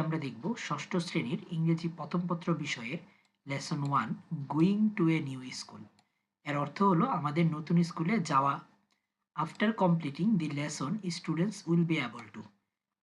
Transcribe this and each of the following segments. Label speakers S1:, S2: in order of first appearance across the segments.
S1: আমরা দেখব ষষ্ঠ শ্রেণীর ইংরেজি প্রথম পত্র বিষয়ের lesson 1 going to a new school. এর অর্থ হলো আমাদের নতুন স্কুলে যাওয়া। After completing the lesson students will be able to.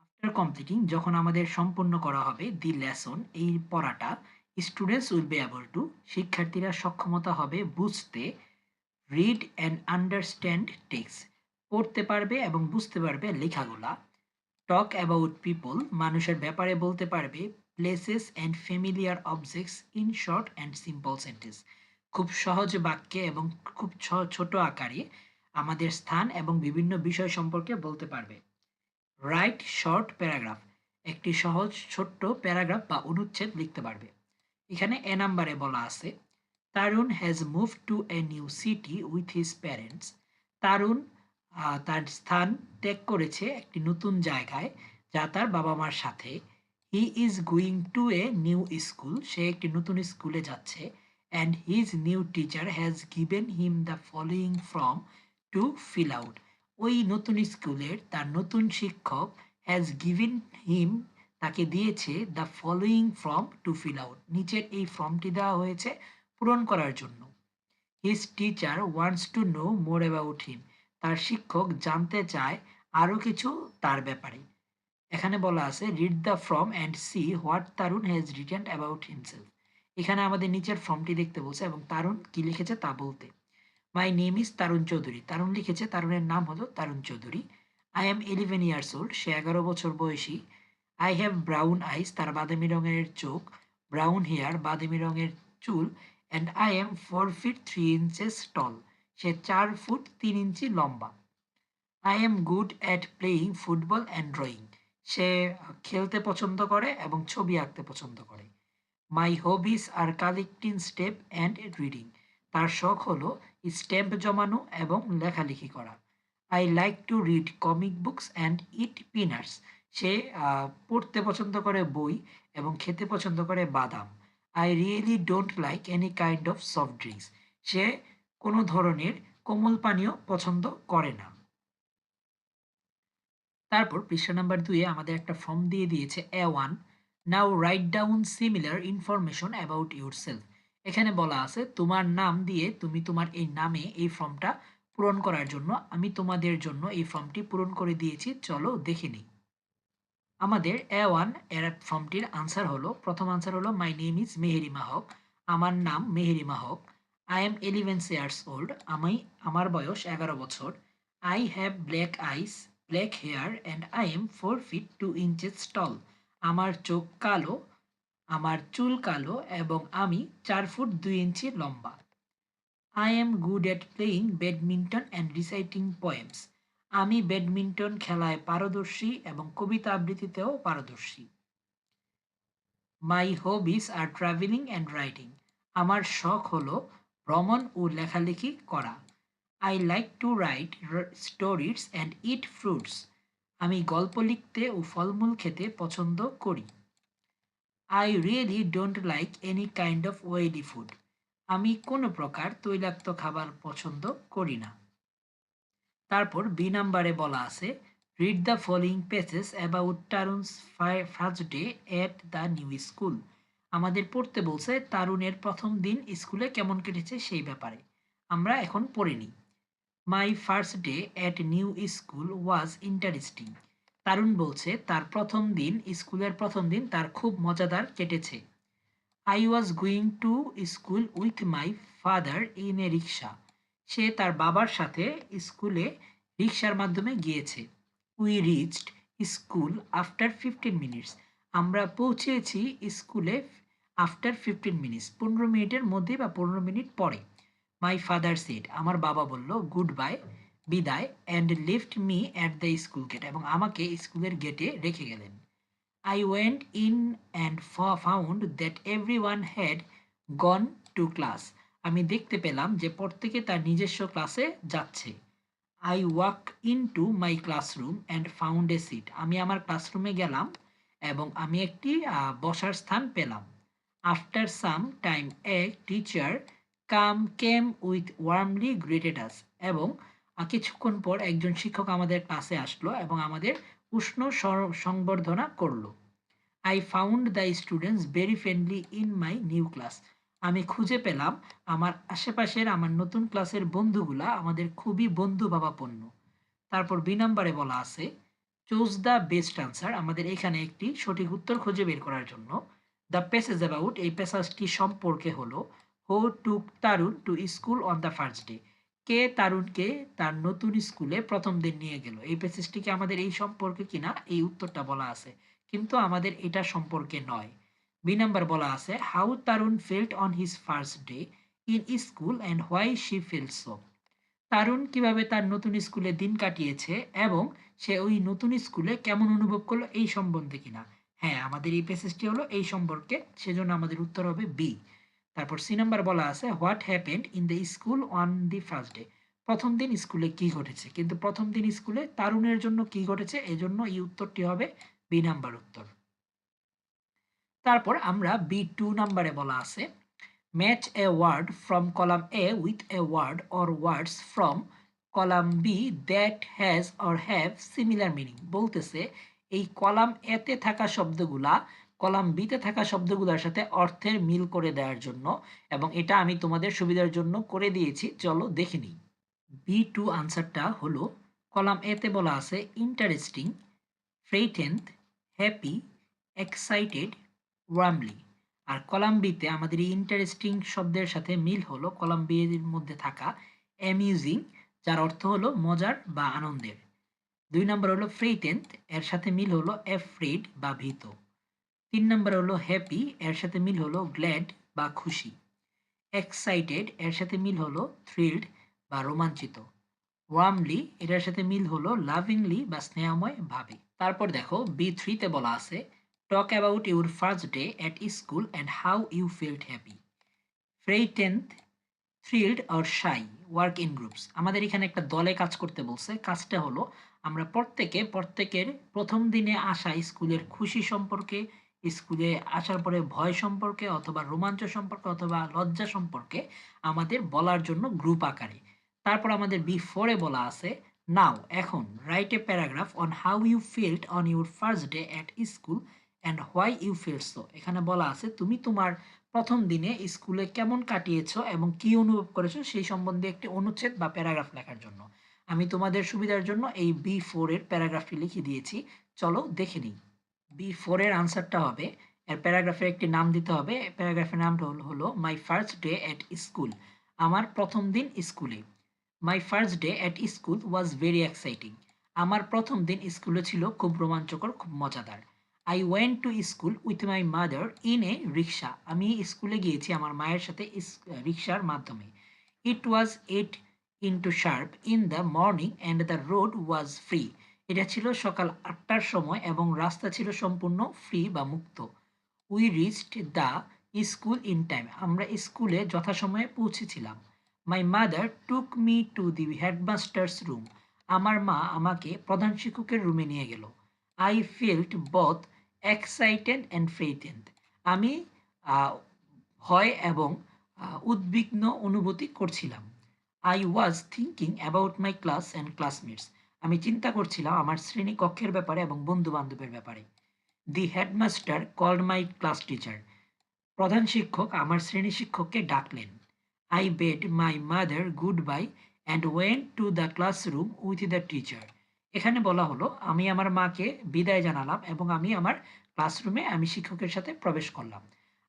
S1: After completing যখন আমাদের সম্পূর্ণ করা হবে দি লেসন এই পড়াটা, students will be able to শিক্ষার্থীরা সক্ষমতা হবে বুঝতে, রিড অ্যান্ড আন্ডারস্ট্যান্ড টেক্সট পড়তে পারবে এবং বুঝতে পারবে লেখাগুলা। টক অ্যাবাউট পিপল মানুষের ব্যাপারে বলতে পারবে, places and familiar objects in short and simple sentence খুব সহজ বাক্যে এবং খুব ছোট আকারে আমাদের স্থান এবং বিভিন্ন বিষয় সম্পর্কে বলতে পারবে। রাইট শর্ট প্যারাগ্রাফ একটি সহজ ছোট্ট প্যারাগ্রাফ বা অনুচ্ছেদ লিখতে পারবে। এখানে এ নাম্বারে বলা আছে Tarun has move to a new city with his parents. Tarun তার স্থান ত্যাগ করেছে একটি নতুন জায়গায় যা তার বাবা মার সাথে। He is going to a new school সে একটি নতুন স্কুলে যাচ্ছে। And his new teacher has given him the following form to fill out. ওই নতুন স্কুলের তার নতুন শিক্ষক হ্যাজ গিভেন হিম তাকে দিয়েছে the following form to fill out নিচের এই ফর্মটি দেওয়া হয়েছে পূরণ করার জন্য। His teacher wants to know more about him তার শিক্ষক জানতে চায় আরও কিছু তার ব্যাপারে। এখানে বলা আছে read the form and see what Tarun has written about himself. এখানে আমাদের নিচের ফর্মটি দেখতে বলছে এবং তারুণ কি লিখেছে তা বলতে। My name is Tarun Chowdhury Tarun লিখেছে তারুণের নাম হলো Tarun Chowdhury. I am 11 years old সে 11 বছর বয়সী। আই হ্যাভ ব্রাউন আইস তার বাদামি রঙের চোখ, ব্রাউন হেয়ার বাদামি রঙের চুল। And I am 4 feet 3 inches tall সে 4 ফুট 3 ইঞ্চি লম্বা। I am good at playing football and drawing সে খেলতে পছন্দ করে এবং ছবি আঁকতে পছন্দ করে। My hobbies are collecting step and reading তার শখ হলো স্ট্যাম্প জমানো এবং লেখালেখি করা। I like to read comic books and eat peanuts সে পড়তে পছন্দ করে বই এবং খেতে পছন্দ করে বাদাম। I really don't like any kind of soft drinks সে কোনো ধরনের কোমল পানীয় পছন্দ করে না। তারপর পৃষ্ঠা নাম্বার 2 এ আমাদের একটা ফর্ম দিয়ে দিয়েছে A1 now write down similar information about yourself. এখানে বলা আছে তোমার নাম দিয়ে তুমি তোমার এই নামে এই ফর্মটা পূরণ করার জন্য আমি তোমাদের জন্য এই ফর্মটি পূরণ করে দিয়েছি, চলো দেখে নিই। আমাদের A1 এর ফর্মটির আনসার হলো, প্রথম আনসার হলো my name is Meherima Haque আমার নাম Meherima Haque. I am 11 years old আমার বয়স 11 বছর। I have black eyes black hair and I am 4 feet 2 inches tall আমার চোখ কালো আমার চুল কালো এবং আমি 4 ফুট 2 ইঞ্চি লম্বা। I am good at playing badminton and reciting poems আমি ব্যাডমিন্টন খেলায় পারদর্শী এবং কবিতা আবৃত্তিতেও পারদর্শী। মাই hobbies are travelling and writing আমার শখ হলো ভ্রমণ ও লেখালেখি করা। I like two right stories and it fruits আমি গল্প লিখতে ও ফলমূল খেতে পছন্দ করি। I really don't like any kind of oily food আমি কোনো প্রকার তৈলাক্ত খাবার পছন্দ করি না। তারপর বি নাম্বারে বলা আছে read the following pages about Tarun's first day at the new school আমাদের পড়তে বলছে তারুণের প্রথম দিন স্কুলে কেমন কেটেছে সেই ব্যাপারে। আমরা এখন পড়ে নিই। মাই first day at new school was interesting Tarun বলছে তার প্রথম দিন স্কুলের প্রথম দিন তার খুব মজাদার কেটেছে। I was going to school with my father in a rickshaw সে তার বাবার সাথে স্কুলে রিক্সার মাধ্যমে গিয়েছে। We reached school after 15 minutes আমরা পৌঁছেছি স্কুলে আফটার 15 মিনিটস 15 মিনিটের মধ্যে বা 15 মিনিট পরে। মাই ফাদার সেড আমার বাবা বলল গুড বাই বিদায় and left me at the school gate এবং আমাকে স্কুলের গেটে রেখে গেলেন। I went in and found that everyone had gone to class. আমি দেখতে পেলাম যে প্রত্যেকে তার নিজস্ব ক্লাসে যাচ্ছে। I walked into my classroom and found a seat. আমি আমার ক্লাসরুমে গেলাম এবং আমি একটি বসার স্থান পেলাম। After some time a teacher came with warmly greeted us. এবং কিছুক্ষণ পর একজন শিক্ষক আমাদের ক্লাসে আসলো এবং আমাদের উষ্ণ সংবর্ধনা করলো। I found the students very friendly in my new class. আমি খুঁজে পেলাম আমার আশেপাশের আমার নতুন ক্লাসের বন্ধুগুলা আমাদের খুবই বন্ধুভাবাপন্ন। তারপর বি নাম্বারে বলা আছে চুজ দ্য বেস্ট আনসার। আমাদের এখানে একটি সঠিক উত্তর খুঁজে বের করার জন্য দ্য প্যাসেজ অ্যাবাউট এই প্যাসেজটি সম্পর্কে হলো who took Tarun to school on the first day. কে তারুণকে তার নতুন স্কুলে প্রথম দিন নিয়ে গেল। এই প্যাসেজটিকে আমাদের এই সম্পর্কে কিনা এই উত্তরটা বলা আছে, কিন্তু আমাদের এটা সম্পর্কে নয়। বি নাম্বার বলা আছে how Tarun felt on his first day in school and why she felt so. Tarun কিভাবে তার নতুন স্কুলে দিন কাটিয়েছে এবং সে ওই নতুন স্কুলে কেমন অনুভব করলো এই সম্বন্ধে কিনা। হ্যাঁ, আমাদের এই প্যাসেজটি হলো এই সম্পর্কে, সেজন্য আমাদের উত্তর হবে বি। তারপর সি নাম্বার বলা আছে what happened in the school on the first day. প্রথম দিন স্কুলে কি ঘটেছে, কিন্তু প্রথম দিন স্কুলে তারুণের জন্য কি ঘটেছে, এজন্য এই উত্তরটি হবে বি নাম্বার উত্তর। তারপর আমরা বি টু নাম্বারে বলা আছে match a word from column A with a word or words from column B that has or have similar meaning. বলতেছে এই কলাম এতে থাকা শব্দগুলা কলাম বিতে থাকা শব্দগুলোর সাথে অর্থের মিল করে দেওয়ার জন্য, এবং এটা আমি তোমাদের সুবিধার জন্য করে দিয়েছি, চলো দেখে নিই। বি টু আনসারটা হলো কলাম এতে বলা আছে ইন্টারেস্টিং, ফ্রেইটেন্ড, হ্যাপি, এক্সাইটেড, ওয়ার্মলি। আর কলাম বিতে আমাদের এই ইন্টারেস্টিং শব্দের সাথে মিল হলো কলাম বি এর মধ্যে থাকা অ্যামিউজিং, যার অর্থ হলো মজার বা আনন্দের। ২ নাম্বার হলো ফ্রেইটেন্ড, এর সাথে মিল হলো অ্যাফ্রেড বা ভীত। ৩ নাম্বার হলো হ্যাপি, এর সাথে মিল হলো গ্ল্যাড বা খুশি। এক্সাইটেড, এর সাথে মিল হলো থ্রিলড বা রোমাঞ্চিত। ওয়ার্মলি, এটার সাথে মিল হলো লাভিংলি বা স্নেহময় ভাবে। তারপর দেখো বি থ্রিতে বলা আছে talk about your first day at school and how you felt happy, frightened, thrilled or shy, work in groups. আমাদের এখানে একটা দলে কাজ করতে বলছে। কাজটা হলো আমরা প্রত্যেকের প্রথম দিনে আসা স্কুলের খুশি সম্পর্কে, স্কুলে আসার পরে ভয় সম্পর্কে অথবা রোমাঞ্চ সম্পর্কে অথবা লজ্জা সম্পর্কে আমাদের বলার জন্য গ্রুপ আকারে। তারপর আমাদের বি ফোরে বলা আছে নাও এখন write a paragraph on how you felt on your first day at school and why you felt so. এখানে বলা আছে তুমি তোমার প্রথম দিনে স্কুলে কেমন কাটিয়েছো এবং কি অনুভব করেছো সেই সম্বন্ধে একটি অনুচ্ছেদ বা প্যারাগ্রাফ লেখার জন্য। আমি তোমাদের সুবিধার জন্য এই বি ফোর এর প্যারাগ্রাফটি লিখে দিয়েছি, চলো দেখে নিই। বি ফোর এর আনসারটা হবে এর প্যারাগ্রাফের একটি নাম দিতে হবে। প্যারাগ্রাফের নামটা হলো my first day at school. আমার প্রথম দিন স্কুলে। My first day at school was very exciting. আমার প্রথম দিন স্কুলে ছিল খুব রোমাঞ্চকর, খুব মজাদার। I went to school with my mother in a rickshaw. আমি স্কুলে গিয়েছি আমার মায়ের সাথে রিক্সার মাধ্যমে। It was 8 sharp in the morning and the road was free. এটা ছিল সকাল ৮টার সময় এবং রাস্তা ছিল সম্পূর্ণ ফ্রি বা মুক্ত। We reached the school in time. আমরা স্কুলে যথাসময়ে পৌঁছেছিলাম। My mother took me to the headmaster's room. আমার মা আমাকে প্রধান শিক্ষকের রুমে নিয়ে গেল। I felt both excited and frightened. আমি আহ, ভয় এবং উদ্বিগ্ন অনুভূতি করছিলাম। I was thinking about my class and classmates. আমি চিন্তা করছিলাম আমার শ্রেণীকক্ষের ব্যাপারে এবং বন্ধু বান্ধবের ব্যাপারে। The headmaster called my class teacher. প্রধান শিক্ষক আমার শ্রেণী শিক্ষককে ডাকলেন। I bade my mother good bye and went to the classroom with the teacher. এখানে বলা হলো আমি আমার মাকে বিদায় জানালাম এবং আমি আমার ক্লাসরুমে আমি শিক্ষকের সাথে প্রবেশ করলাম।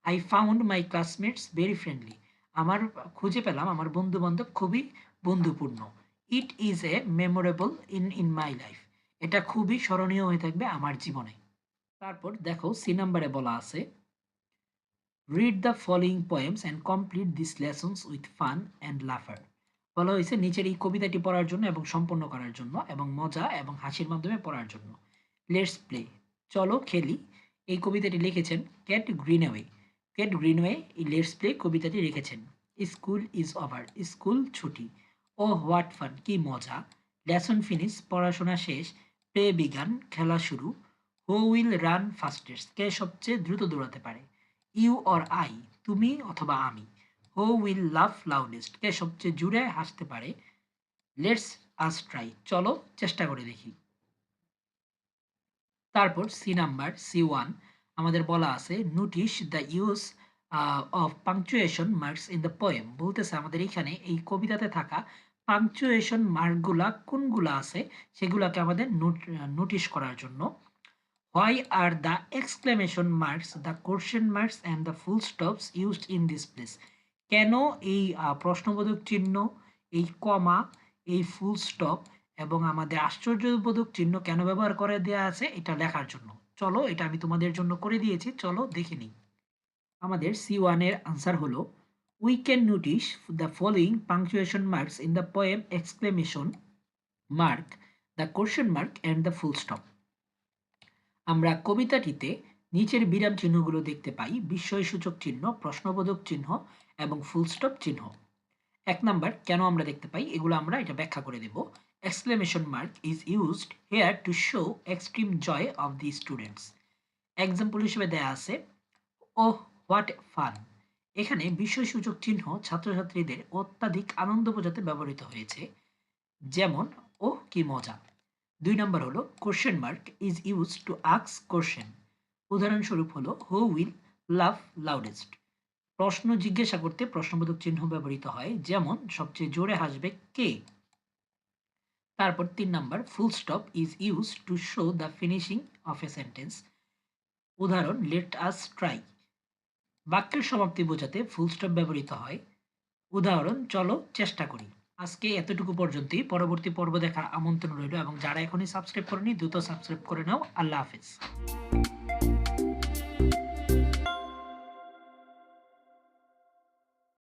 S1: I found my classmates very friendly. আমার খুঁজে পেলাম আমার বন্ধু বান্ধব খুবই বন্ধুপূর্ণ। It is a memorable in my life. এটা খুবই স্মরণীয় হয়ে থাকবে আমার জীবনে। তারপর দেখো সি নাম্বারে বলা আছে read the following poems and complete this lessons with fun and Lafarge. বলা হয়েছে নিচের এই কবিতাটি পড়ার জন্য এবং সম্পন্ন করার জন্য এবং মজা এবং হাসির মাধ্যমে পড়ার জন্য। লেটস প্লে, চলো খেলি। এই কবিতাটি লিখেছেন ক্যাট গ্রিনওয়ে। ক্যাট গ্রিনওয়ে এই লেটস প্লে কবিতাটি লিখেছেন। স্কুল ইজ ওভার, স্কুল ছুটি। ও হোয়াট ফান, কি মজা। লেসন ফিনিশ, পড়াশোনা শেষ। প্লে বিগান, খেলা শুরু। হু উইল রান ফাস্টেস্ট, কে সবচেয়ে দ্রুত দৌড়াতে পারে। ইউ অর আই, তুমি অথবা আমি। হু উইল লাভ লাউডেস্ট, কে সবচেয়ে জুড়ে হাসতে পারে। লেটস আস ট্রাই, চলো চেষ্টা করে দেখি। তারপর সি নাম্বার সি ওয়ান আমাদের বলা আছে notice the use of punctuation marks in the poem. বলতেছে আমাদের এখানে এই কবিতাতে থাকা পাংচুয়েশন মার্কগুলা কোনগুলা আছে সেগুলাকে আমাদের নোটিশ করার জন্য। Why are the exclamation marks, the question marks and the full stops used in this place? কেন এই প্রশ্নবোধক চিহ্ন, এই কমা, এই ফুল স্টপ এবং আমাদের আশ্চর্যবোধক চিহ্ন কেন ব্যবহার করে দেয়া আছে এটা লেখার জন্য। চলো এটা আমি তোমাদের জন্য করে দিয়েছি, চলো দেখে নিই। আমাদের C1 এর আনসার হলো we can notice the following punctuation marks in the poem exclamation mark, the question mark and the full stop. আমরা কবিতাটিতে নিচের বিরাম চিহ্নগুলো দেখতে পাই: বিস্ময়সূচক চিহ্ন, প্রশ্নবোধক চিহ্ন এবং ফুল স্টপ চিহ্ন। ১ নাম্বার কেন আমরা দেখতে পাই এগুলো আমরা এটা ব্যাখ্যা করে দেব। Exclamation mark is used here to show extreme joy of the students. Example হিসেবে দেয়া আছে ওহ হোয়াট ফান। এখানে বিস্ময়সূচক চিহ্ন ছাত্রছাত্রীদের অত্যাধিক আনন্দ বোঝাতে ব্যবহৃত হয়েছে, যেমন ওহ কি মজা। ২ নাম্বার হলো question mark is use to ask question. উদাহরণস্বরূপ হলো হু উইল লাভ লাউডেস্ট। প্রশ্ন জিজ্ঞাসা করতে প্রশ্নবোধক চিহ্ন ব্যবহৃত হয়, যেমন সবচেয়ে জোরে হাসবে কে। তারপর ৩ number full stop is use to show the finishing of a sentence. উদাহরণ লেট আস ট্রাই। বাক্যের সমাপ্তি বোঝাতে ফুল স্টপ ব্যবহৃত হয়। উদাহরণ চলো চেষ্টা করি। আজকে এতটুকু পর্যন্তই। পরবর্তী পর্ব দেখার আমন্ত্রণ রইল এবং যারা এখনই সাবস্ক্রাইব করেনি দ্রুত সাবস্ক্রাইব করে নাও। আল্লাহ হাফেজ।